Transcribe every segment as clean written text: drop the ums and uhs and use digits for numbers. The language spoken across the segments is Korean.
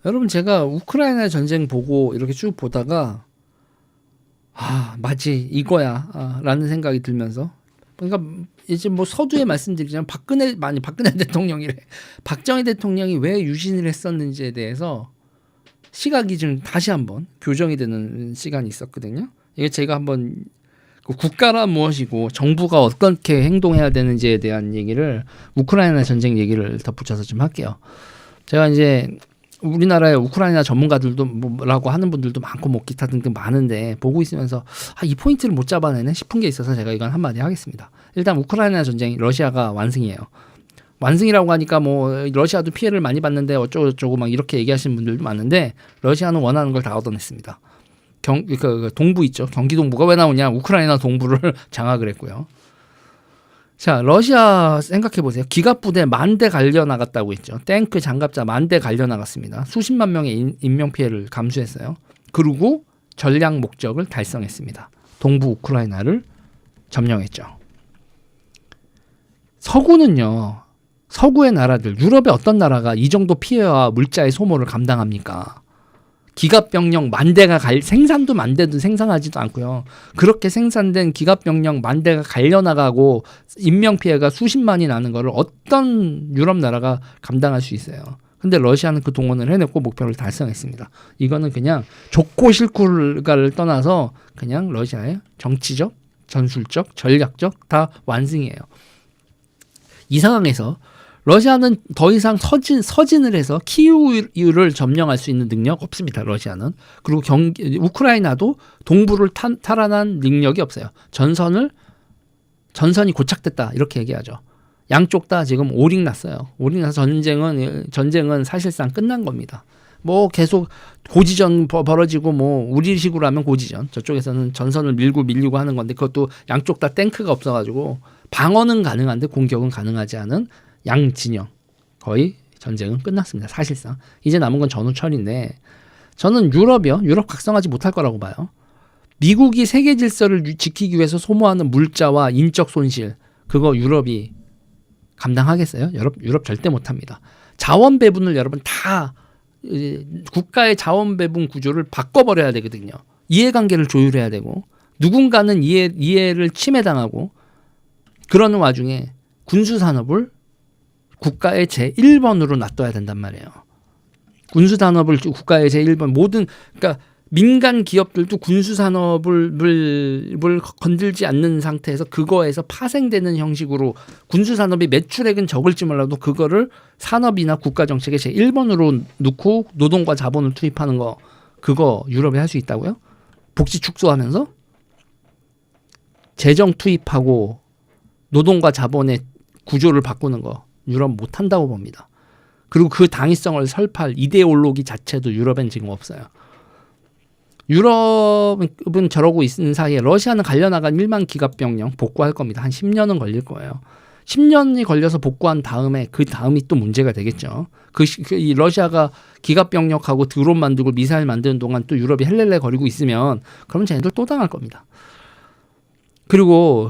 여러분 제가 우크라이나 전쟁 보고 이렇게 쭉 보다가 맞지 이거야 라는 생각이 들면서 그러니까 이제 뭐 서두에 말씀드리자면 박근혜 대통령이래. 박정희 대통령이 왜 유신을 했었는지에 대해서 시각이 좀 다시 한번 교정이 되는 시간이 있었거든요. 이게 제가 한번 국가란 무엇이고 정부가 어떻게 행동해야 되는지에 대한 얘기를 우크라이나 전쟁 얘기를 덧붙여서 좀 할게요. 제가 이제 우리나라의 우크라이나 전문가들도 뭐라고 하는 분들도 많고 뭐 기타 등등 많은데 보고 있으면서 이 포인트를 못 잡아내네 싶은 게 있어서 제가 이건 한마디 하겠습니다. 일단 우크라이나 전쟁 러시아가 완승이에요. 완승이라고 하니까 뭐 러시아도 피해를 많이 봤는데 어쩌고저쩌고 막 이렇게 얘기하시는 분들도 많은데 러시아는 원하는 걸 다 얻어냈습니다. 그 동부 있죠. 경기 동부가 왜 나오냐? 우크라이나 동부를 장악을 했고요. 자, 러시아 생각해 보세요. 기갑부대 10,000대 갈려 나갔다고 했죠. 탱크, 장갑차 10,000대 갈려 나갔습니다. 수십만 명의 인명 피해를 감수했어요. 그리고 전략 목적을 달성했습니다. 동부 우크라이나를 점령했죠. 서구는요. 서구의 나라들, 유럽의 어떤 나라가 이 정도 피해와 물자의 소모를 감당합니까? 기갑병력 10,000대가 생산도 10,000대도 생산하지도 않고요. 그렇게 생산된 기갑병력 10,000대가 갈려나가고 인명피해가 수십만이 나는 거를 어떤 유럽 나라가 감당할 수 있어요. 근데 러시아는 그 동원을 해냈고 목표를 달성했습니다. 이거는 그냥 좋고 싫고를 떠나서 그냥 러시아의 정치적, 전술적, 전략적 다 완승이에요. 이 상황에서 러시아는 더 이상 서진을 해서 키이우를 점령할 수 있는 능력 없습니다. 러시아는. 그리고 우크라이나도 동부를 탈환한 능력이 없어요. 전선이 고착됐다 이렇게 얘기하죠. 양쪽 다 지금 오링 났어요. 오링 나서 전쟁은 사실상 끝난 겁니다. 뭐 계속 고지전 벌어지고 뭐 우리식으로 하면 고지전, 저쪽에서는 전선을 밀고 하는 건데 그것도 양쪽 다 탱크가 없어가지고 방어는 가능한데 공격은 가능하지 않은 양진영. 거의 전쟁은 끝났습니다. 사실상. 이제 남은 건 전후철인데 저는 유럽 각성하지 못할 거라고 봐요. 미국이 세계 질서를 지키기 위해서 소모하는 물자와 인적 손실 그거 유럽이 감당하겠어요? 유럽 절대 못합니다. 자원 배분을 여러분 다 국가의 자원 배분 구조를 바꿔버려야 되거든요. 이해관계를 조율해야 되고 누군가는 이해를 침해당하고 그러는 와중에 군수산업을 국가의 제1번으로 놔둬야 된단 말이에요. 군수산업을 국가의 제1번 그러니까 민간 기업들도 군수산업을 건들지 않는 상태에서 그거에서 파생되는 형식으로 군수산업이 매출액은 적을지 몰라도 그거를 산업이나 국가정책의 제1번으로 놓고 노동과 자본을 투입하는 거 그거 유럽이 할 수 있다고요? 복지 축소하면서 재정 투입하고 노동과 자본의 구조를 바꾸는 거 유럽 못한다고 봅니다. 그리고 그 당위성을 설파할 이데올로기 자체도 유럽엔 지금 없어요. 유럽은 저러고 있는 사이에 러시아는 갈려나간 10,000 기갑병력 복구할 겁니다. 한 10년은 걸릴 거예요. 10년이 걸려서 복구한 다음에 그 다음이 또 문제가 되겠죠. 이 러시아가 기갑병력하고 드론 만들고 미사일 만드는 동안 또 유럽이 헬렐레 거리고 있으면 그러면 쟤네들 또 당할 겁니다. 그리고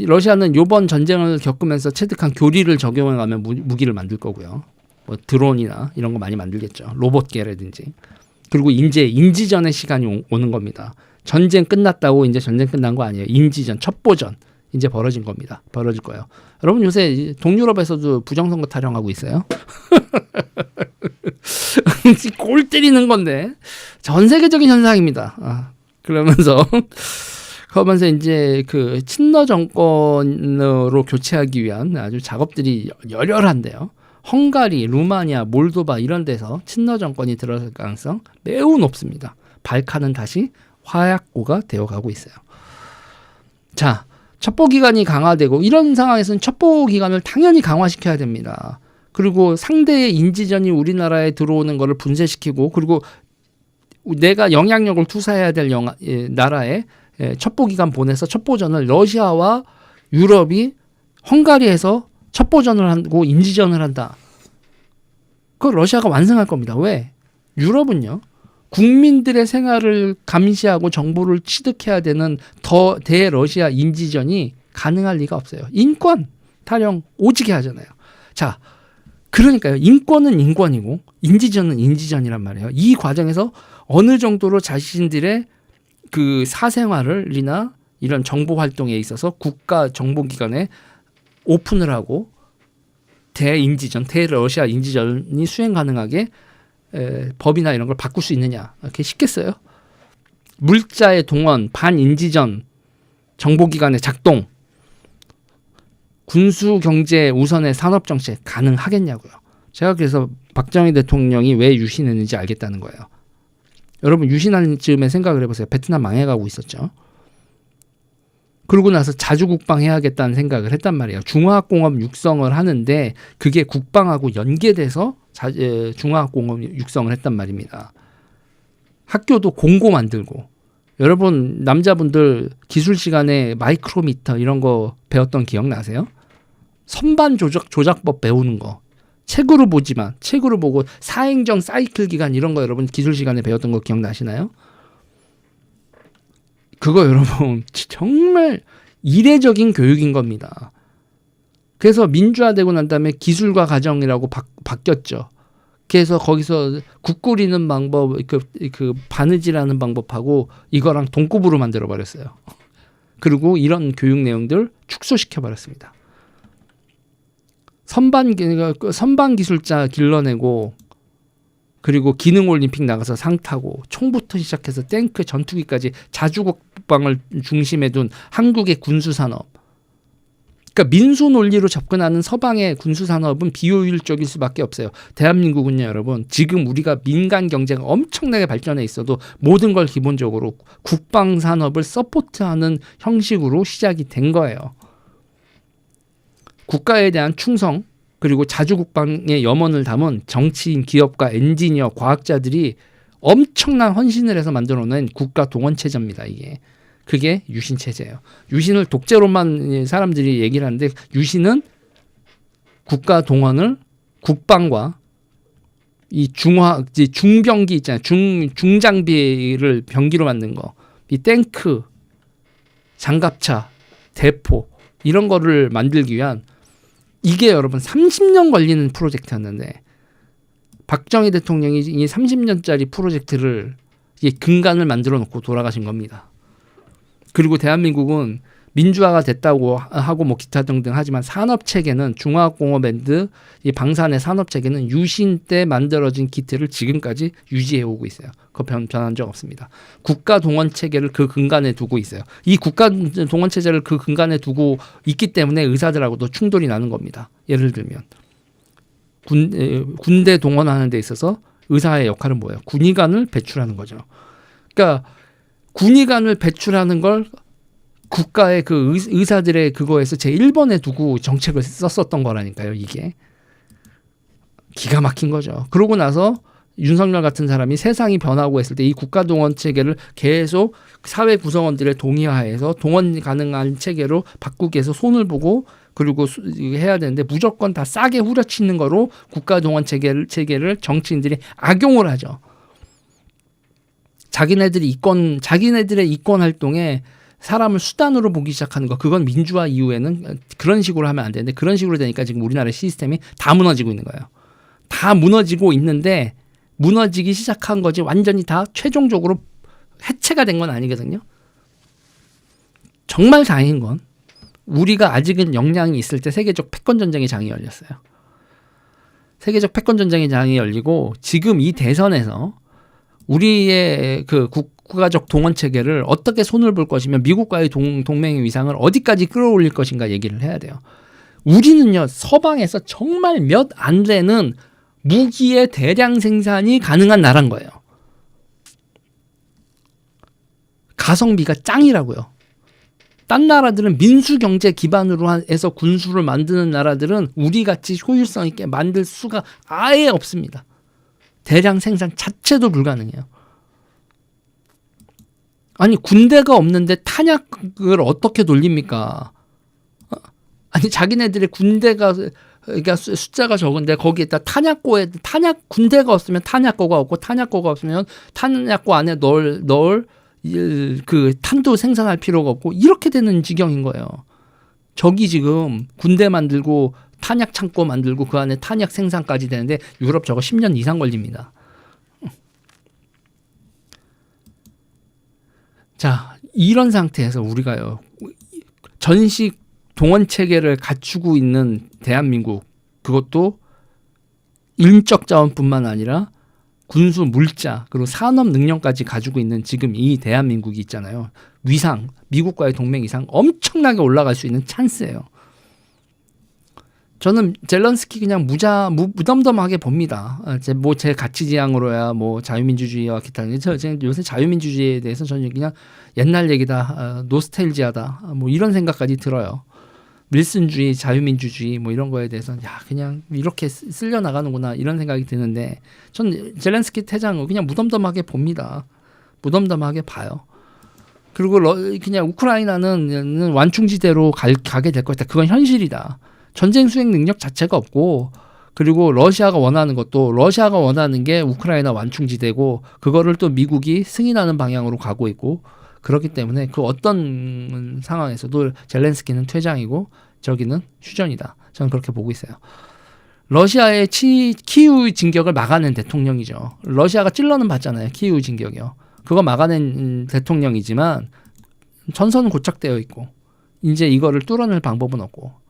러시아는 이번 전쟁을 겪으면서 체득한 교리를 적용해가면 무기를 만들 거고요. 뭐 드론이나 이런 거 많이 만들겠죠. 로봇계라든지. 그리고 이제 인지전의 시간이 오는 겁니다. 전쟁 끝났다고 이제 전쟁 끝난 거 아니에요. 인지전, 첩보전 이제 벌어질 거예요. 여러분 요새 동유럽에서도 부정선거 타령하고 있어요. 골 때리는 건데 전 세계적인 현상입니다. 그러면서 이제 그 친러 정권으로 교체하기 위한 아주 작업들이 열혈한데요. 헝가리, 루마니아, 몰도바 이런 데서 친러 정권이 들어설 가능성 매우 높습니다. 발칸은 다시 화약고가 되어가고 있어요. 자, 첩보기관이 강화되고 이런 상황에서는 첩보기관을 당연히 강화시켜야 됩니다. 그리고 상대의 인지전이 우리나라에 들어오는 것을 분쇄시키고 그리고 내가 영향력을 투사해야 될 나라에 첩보기관 보내서 첩보전을 러시아와 유럽이 헝가리에서 첩보전을 하고 인지전을 한다. 그 러시아가 완승할 겁니다. 왜? 유럽은요. 국민들의 생활을 감시하고 정보를 취득해야 되는 더 대러시아 인지전이 가능할 리가 없어요. 인권 타령 오지게 하잖아요. 자, 그러니까요. 인권은 인권이고 인지전은 인지전이란 말이에요. 이 과정에서 어느 정도로 자신들의 그 사생활을이나 이런 정보 활동에 있어서 국가 정보기관에 오픈을 하고 대인지전, 대러시아 인지전이 수행 가능하게 법이나 이런 걸 바꿀 수 있느냐. 이렇게 쉽겠어요? 물자의 동원, 반인지전, 정보기관의 작동, 군수경제 우선의 산업정책 가능하겠냐고요. 제가 그래서 박정희 대통령이 왜 유신했는지 알겠다는 거예요. 여러분 유신할 즈음에 생각을 해보세요. 베트남 망해가고 있었죠. 그러고 나서 자주국방 해야겠다는 생각을 했단 말이에요. 중화학공업 육성을 하는데 그게 국방하고 연계돼서 중화학공업 육성을 했단 말입니다. 학교도 공고 만들고 여러분 남자분들 기술 시간에 마이크로미터 이런 거 배웠던 기억 나세요? 선반 조작법 배우는 거 책으로 보지만 책으로 보고 사행정 사이클 기간 이런 거 여러분 기술 시간에 배웠던 거 기억나시나요? 그거 여러분 정말 이례적인 교육인 겁니다. 그래서 민주화되고 난 다음에 기술과 가정이라고 바뀌었죠. 그래서 거기서 국 끓이는 방법, 그 바느질하는 방법하고 이거랑 동급으로 만들어 버렸어요. 그리고 이런 교육 내용들 축소시켜 버렸습니다. 선반 기술자 길러내고 그리고 기능 올림픽 나가서 상 타고 총부터 시작해서 탱크 전투기까지 자주국방을 중심에 둔 한국의 군수산업. 그러니까 민수 논리로 접근하는 서방의 군수산업은 비효율적일 수밖에 없어요. 대한민국은요 여러분 지금 우리가 민간 경제가 엄청나게 발전해 있어도 모든 걸 기본적으로 국방산업을 서포트하는 형식으로 시작이 된 거예요. 국가에 대한 충성 그리고 자주국방의 염원을 담은 정치인, 기업가, 엔지니어, 과학자들이 엄청난 헌신을 해서 만들어낸 국가 동원체제입니다. 이게. 그게 유신체제예요. 유신을 독재로만 사람들이 얘기를 하는데 유신은 국가 동원을 국방과 이 중병기 있잖아요. 중장비를 병기로 만든 거. 이 탱크, 장갑차, 대포 이런 거를 만들기 위한 이게 여러분 30년 걸리는 프로젝트였는데 박정희 대통령이 이 30년짜리 프로젝트를 이 근간을 만들어 놓고 돌아가신 겁니다. 그리고 대한민국은 민주화가 됐다고 하고 뭐 기타 등등 하지만 산업체계는 중화공업앤드 이 방산의 산업체계는 유신 때 만들어진 기틀을 지금까지 유지해오고 있어요. 그거 변한 적 없습니다. 국가동원체계를 그 근간에 두고 있어요. 이 국가동원체제를 그 근간에 두고 있기 때문에 의사들하고도 충돌이 나는 겁니다. 예를 들면 군대 동원하는 데 있어서 의사의 역할은 뭐예요? 군의관을 배출하는 거죠. 그러니까 군의관을 배출하는 걸 국가의 그 의사들의 그거에서 제1번에 두고 정책을 썼었던 거라니까요. 이게 기가 막힌 거죠. 그러고 나서 윤석열 같은 사람이 세상이 변하고 했을 때 이 국가동원 체계를 계속 사회 구성원들의 동의하에서 동원 가능한 체계로 바꾸기 위해서 손을 보고 그리고 해야 되는데 무조건 다 싸게 후려치는 거로 국가동원 체계를 정치인들이 악용을 하죠. 자기네들의 이권 활동에 사람을 수단으로 보기 시작하는 거 그건 민주화 이후에는 그런 식으로 하면 안 되는데 그런 식으로 되니까 지금 우리나라의 시스템이 다 무너지고 있는 거예요. 다 무너지고 있는데 무너지기 시작한 거지 완전히 다 최종적으로 해체가 된 건 아니거든요. 정말 다행인 건 우리가 아직은 역량이 있을 때 세계적 패권전쟁의 장이 열렸어요. 세계적 패권전쟁의 장이 열리고 지금 이 대선에서 우리의 그 국가적 동원 체계를 어떻게 손을 볼 것이며 미국과의 동맹의 위상을 어디까지 끌어올릴 것인가 얘기를 해야 돼요. 우리는요 서방에서 정말 몇 안 되는 무기의 대량 생산이 가능한 나라인 거예요. 가성비가 짱이라고요. 딴 나라들은 민수경제 기반으로 해서 군수를 만드는 나라들은 우리같이 효율성 있게 만들 수가 아예 없습니다. 대량 생산 자체도 불가능해요. 아니 군대가 없는데 탄약을 어떻게 돌립니까? 아니 자기네들의 군대가 그러니까 숫자가 적은데 거기에다 탄약 군대가 없으면 탄약고가 없고 탄약고가 없으면 탄약고 안에 넣을 그 탄도 생산할 필요가 없고 이렇게 되는 지경인 거예요. 저기 지금 군대 만들고 탄약 창고 만들고 그 안에 탄약 생산까지 되는데 유럽 저거 10년 이상 걸립니다. 자, 이런 상태에서 우리가요. 전시 동원 체계를 갖추고 있는 대한민국, 그것도 인적 자원뿐만 아니라 군수 물자 그리고 산업 능력까지 가지고 있는 지금 이 대한민국이 있잖아요. 위상, 미국과의 동맹 이상 엄청나게 올라갈 수 있는 찬스예요. 저는 젤런스키 그냥 무덤덤하게 봅니다. 제 가치지향으로야 뭐 자유민주주의와 기타. 요새 자유민주주의에 대해서 저는 그냥 옛날 얘기다, 노스텔지아다, 뭐 이런 생각까지 들어요. 윌슨주의, 자유민주주의 뭐 이런 거에 대해서 그냥 이렇게 쓸려 나가는구나 이런 생각이 드는데 전 젤렌스키 태장을 그냥 무덤덤하게 봅니다. 무덤덤하게 봐요. 그리고 그냥 우크라이나는 완충지대로 가게 될 것이다. 그건 현실이다. 전쟁 수행 능력 자체가 없고, 그리고 러시아가 원하는 것도 러시아가 원하는 게 우크라이나 완충지대고, 그거를 또 미국이 승인하는 방향으로 가고 있고, 그렇기 때문에 그 어떤 상황에서도 젤렌스키는 퇴장이고 저기는 휴전이다. 저는 그렇게 보고 있어요. 러시아의 키이우 진격을 막아낸 대통령이죠. 러시아가 찔러는 봤잖아요. 키이우 진격이요. 그거 막아낸 대통령이지만 전선은 고착되어 있고 이제 이거를 뚫어낼 방법은 없고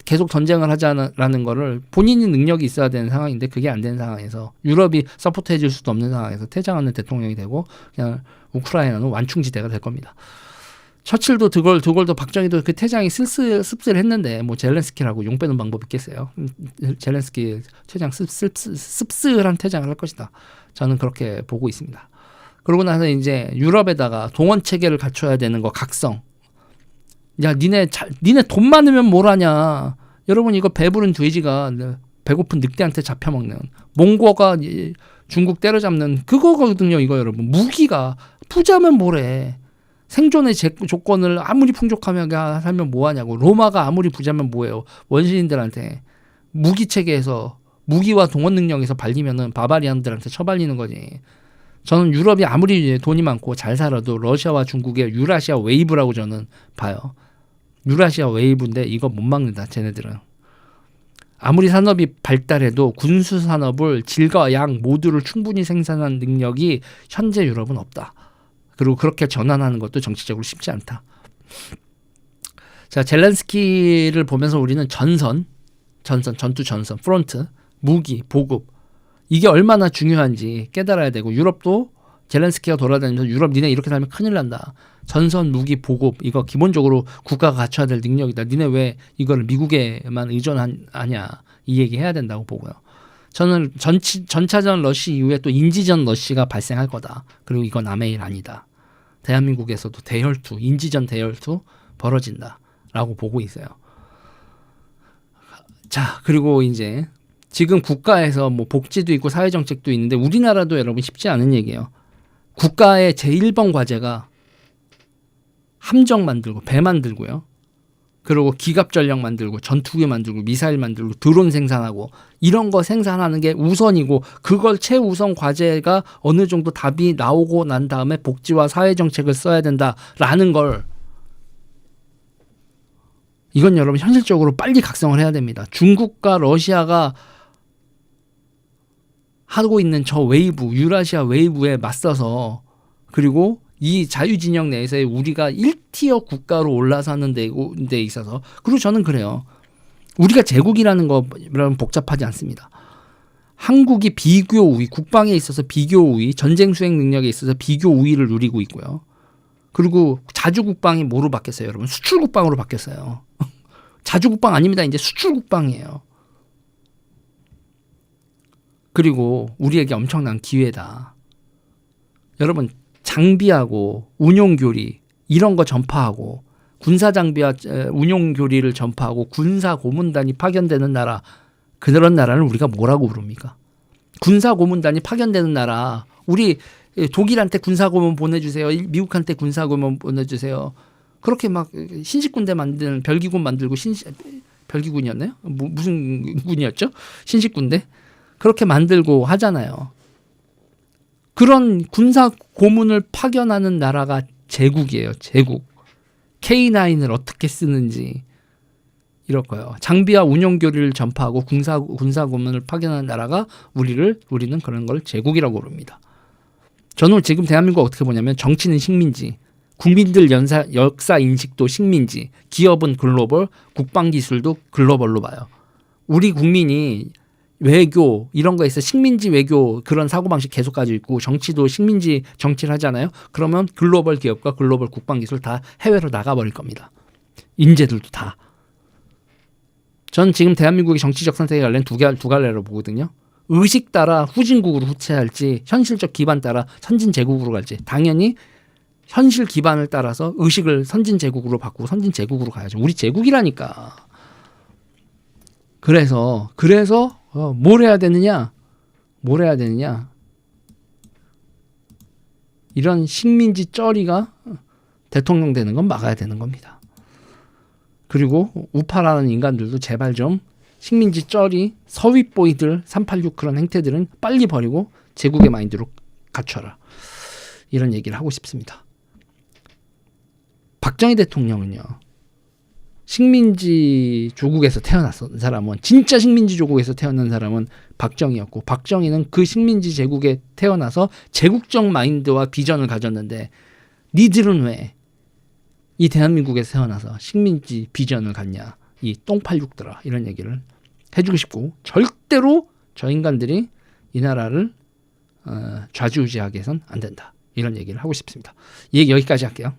계속 전쟁을 하자라는 거를 본인이 능력이 있어야 되는 상황인데 그게 안 되는 상황에서 유럽이 서포트해 줄 수도 없는 상황에서 퇴장하는 대통령이 되고 그냥 우크라이나는 완충지대가 될 겁니다. 처칠도 드골도 박정희도 그 퇴장이 씁쓸했는데 뭐 젤렌스키라고 용 빼는 방법이 있겠어요. 젤렌스키 퇴장 씁쓸한 퇴장을 할 것이다. 저는 그렇게 보고 있습니다. 그러고 나서 이제 유럽에다가 동원 체계를 갖춰야 되는 거 각성. 야, 니네 돈 많으면 뭘 하냐. 여러분 이거 배부른 돼지가 배고픈 늑대한테 잡혀먹는, 몽고가 중국 때려잡는 그거거든요. 이거 여러분. 무기가 부자면 뭐래. 생존의 조건을 아무리 풍족하면 살면 뭐하냐고. 로마가 아무리 부자면 뭐해요. 원시인들한테 무기 체계에서 무기와 동원 능력에서 발리면은 바바리안들한테 처발리는 거지. 저는 유럽이 아무리 돈이 많고 잘 살아도 러시아와 중국의 유라시아 웨이브라고 저는 봐요. 유라시아 웨이브인데 이거 못 막는다. 쟤네들은. 아무리 산업이 발달해도 군수 산업을 질과 양 모두를 충분히 생산하는 능력이 현재 유럽은 없다. 그리고 그렇게 전환하는 것도 정치적으로 쉽지 않다. 자, 젤렌스키를 보면서 우리는 전투 전선, 프론트, 무기, 보급 이게 얼마나 중요한지 깨달아야 되고, 유럽도 젤렌스키가 돌아다니면서 유럽 니네 이렇게 살면 큰일 난다. 전선, 무기, 보급 이거 기본적으로 국가가 갖춰야 될 능력이다. 니네 왜 이거를 미국에만 의존하냐 이 얘기 해야 된다고 보고요. 저는 전차전 러시 이후에 또 인지전 러시가 발생할 거다. 그리고 이건 남의 일 아니다. 대한민국에서도 대혈투, 인지전 대혈투 벌어진다라고 보고 있어요. 자, 그리고 이제 지금 국가에서 뭐 복지도 있고 사회정책도 있는데 우리나라도 여러분 쉽지 않은 얘기예요. 국가의 제1번 과제가 함정 만들고 배 만들고요. 그리고 기갑전력 만들고 전투기 만들고 미사일 만들고 드론 생산하고 이런 거 생산하는 게 우선이고, 그걸 최우선 과제가 어느 정도 답이 나오고 난 다음에 복지와 사회정책을 써야 된다라는 걸, 이건 여러분 현실적으로 빨리 각성을 해야 됩니다. 중국과 러시아가 하고 있는 저 웨이브, 유라시아 웨이브에 맞서서, 그리고 이 자유진영 내에서의 우리가 1티어 국가로 올라서는 데 있어서, 그리고 저는 그래요. 우리가 제국이라는 거 여러분 복잡하지 않습니다. 한국이 비교 우위, 국방에 있어서 비교 우위, 전쟁 수행 능력에 있어서 비교 우위를 누리고 있고요. 그리고 자주국방이 뭐로 바뀌었어요, 여러분? 수출국방으로 바뀌었어요. 자주국방 아닙니다. 이제 수출국방이에요. 그리고 우리에게 엄청난 기회다. 여러분, 장비하고 운용교리 이런 거 전파하고, 군사 장비와 운용교리를 전파하고 군사 고문단이 파견되는 나라, 그런 나라를 우리가 뭐라고 부릅니까? 군사 고문단이 파견되는 나라, 우리 독일한테 군사 고문 보내주세요. 미국한테 군사 고문 보내주세요. 그렇게 막 신식군대 만드는, 별기군 만들고, 별기군이었나요? 무슨 군이었죠? 신식군대? 그렇게 만들고 하잖아요. 그런 군사 고문을 파견하는 나라가 제국이에요. 제국. K9을 어떻게 쓰는지, 이럴 거예요. 장비와 운용 교류를 전파하고 군사고문을 파견하는 나라가 우리는 그런 걸 제국이라고 부릅니다. 저는 지금 대한민국 어떻게 보냐면 정치는 식민지, 국민들 역사 인식도 식민지, 기업은 글로벌, 국방 기술도 글로벌로 봐요. 우리 국민이 외교 이런 거에서 식민지 외교 그런 사고방식 계속 가지고 있고 정치도 식민지 정치를 하잖아요. 그러면 글로벌 기업과 글로벌 국방 기술 다 해외로 나가버릴 겁니다. 인재들도 다. 전 지금 대한민국의 정치적 선택에 관련 두 갈래로 보거든요. 의식 따라 후진국으로 후퇴할지 현실적 기반 따라 선진제국으로 갈지. 당연히 현실 기반을 따라서 의식을 선진제국으로 바꾸고 선진제국으로 가야죠. 우리 제국이라니까. 그래서 뭘 해야 되느냐? 이런 식민지 쩌리가 대통령 되는 건 막아야 되는 겁니다. 그리고 우파라는 인간들도 제발 좀 식민지 쩌리 서윗보이들 386 그런 행태들은 빨리 버리고 제국의 마인드로 갖춰라. 이런 얘기를 하고 싶습니다. 박정희 대통령은요. 식민지 조국에서 태어났던 사람은 진짜 식민지 조국에서 태어난 사람은 박정희였고 박정희는 그 식민지 제국에 태어나서 제국적 마인드와 비전을 가졌는데 니들은 왜 이 대한민국에서 태어나서 식민지 비전을 갖냐 이 똥팔육들아 이런 얘기를 해주고 싶고 절대로 저 인간들이 이 나라를 좌지우지하게 해서는 안 된다 이런 얘기를 하고 싶습니다. 이 얘기 여기까지 할게요.